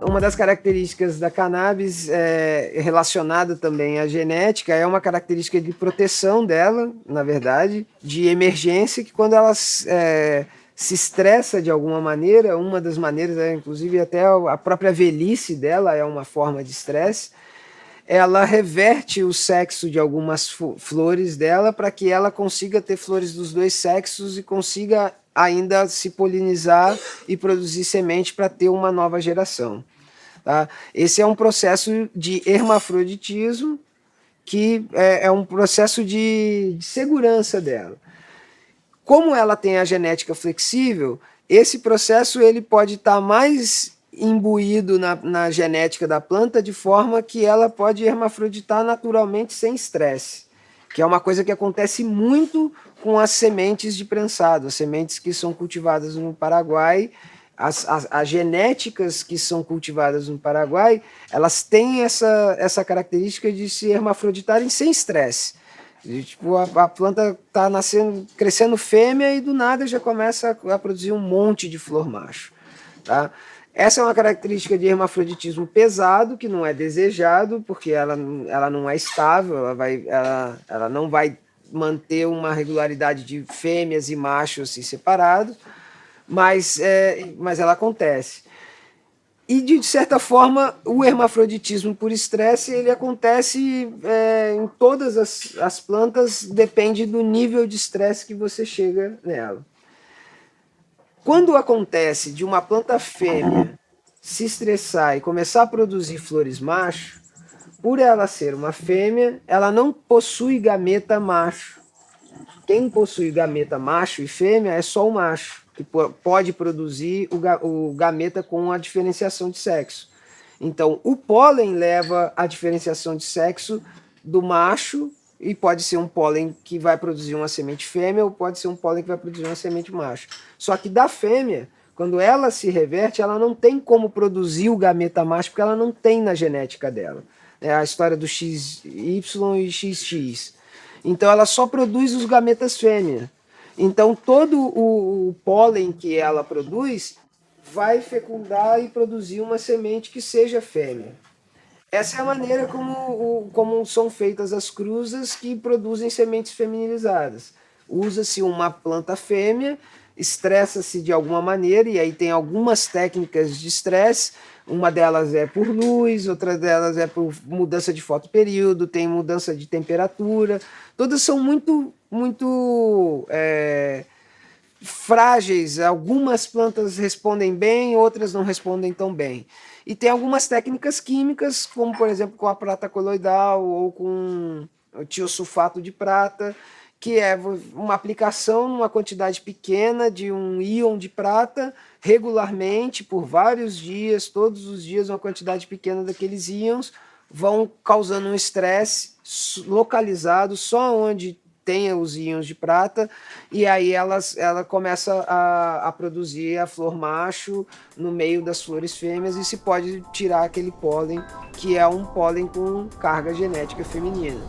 Uma das características da cannabis, relacionada também à genética, é uma característica de proteção dela, na verdade, de emergência, que quando ela se estressa de alguma maneira, uma das maneiras, inclusive até a própria velhice dela é uma forma de estresse, ela reverte o sexo de algumas flores dela para que ela consiga ter flores dos dois sexos e consiga ainda se polinizar e produzir semente para ter uma nova geração. Tá? Esse é um processo de hermafroditismo que é um processo de segurança dela. Como ela tem a genética flexível, esse processo ele pode estar mais imbuído na genética da planta de forma que ela pode hermafroditar naturalmente sem estresse, que é uma coisa que acontece muito com as sementes de prensado, as sementes que são cultivadas no Paraguai. As genéticas que são cultivadas no Paraguai, elas têm essa característica de se hermafroditarem sem estresse. Tipo, a planta está crescendo fêmea e do nada já começa a produzir um monte de flor macho. Tá? Essa é uma característica de hermafroditismo pesado, que não é desejado, porque ela não é estável, ela não vai manter uma regularidade de fêmeas e machos assim, separados, mas ela acontece. E, de certa forma, o hermafroditismo por estresse ele acontece em todas as plantas, depende do nível de estresse que você chega nela. Quando acontece de uma planta fêmea se estressar e começar a produzir flores macho, por ela ser uma fêmea, ela não possui gameta macho. Quem possui gameta macho e fêmea é só o macho, que pode produzir o gameta com a diferenciação de sexo. Então, o pólen leva a diferenciação de sexo do macho, e pode ser um pólen que vai produzir uma semente fêmea, ou pode ser um pólen que vai produzir uma semente macho. Só que da fêmea, quando ela se reverte, ela não tem como produzir o gameta macho, porque ela não tem na genética dela. É a história do XY e XX. Então ela só produz os gametas fêmea. Então todo o pólen que ela produz vai fecundar e produzir uma semente que seja fêmea. Essa é a maneira como são feitas as cruzas que produzem sementes feminilizadas. Usa-se uma planta fêmea, estressa-se de alguma maneira, e aí tem algumas técnicas de estresse. Uma delas é por luz, outra delas é por mudança de fotoperíodo, tem mudança de temperatura. Todas são muito frágeis. Algumas plantas respondem bem, outras não respondem tão bem. E tem algumas técnicas químicas, como por exemplo com a prata coloidal ou com o tiosulfato de prata, que é uma aplicação numa quantidade pequena de um íon de prata, regularmente, por vários dias, todos os dias, uma quantidade pequena daqueles íons, vão causando um estresse localizado só onde tenha os íons de prata, e aí ela começa a produzir a flor macho no meio das flores fêmeas, e se pode tirar aquele pólen, que é um pólen com carga genética feminina.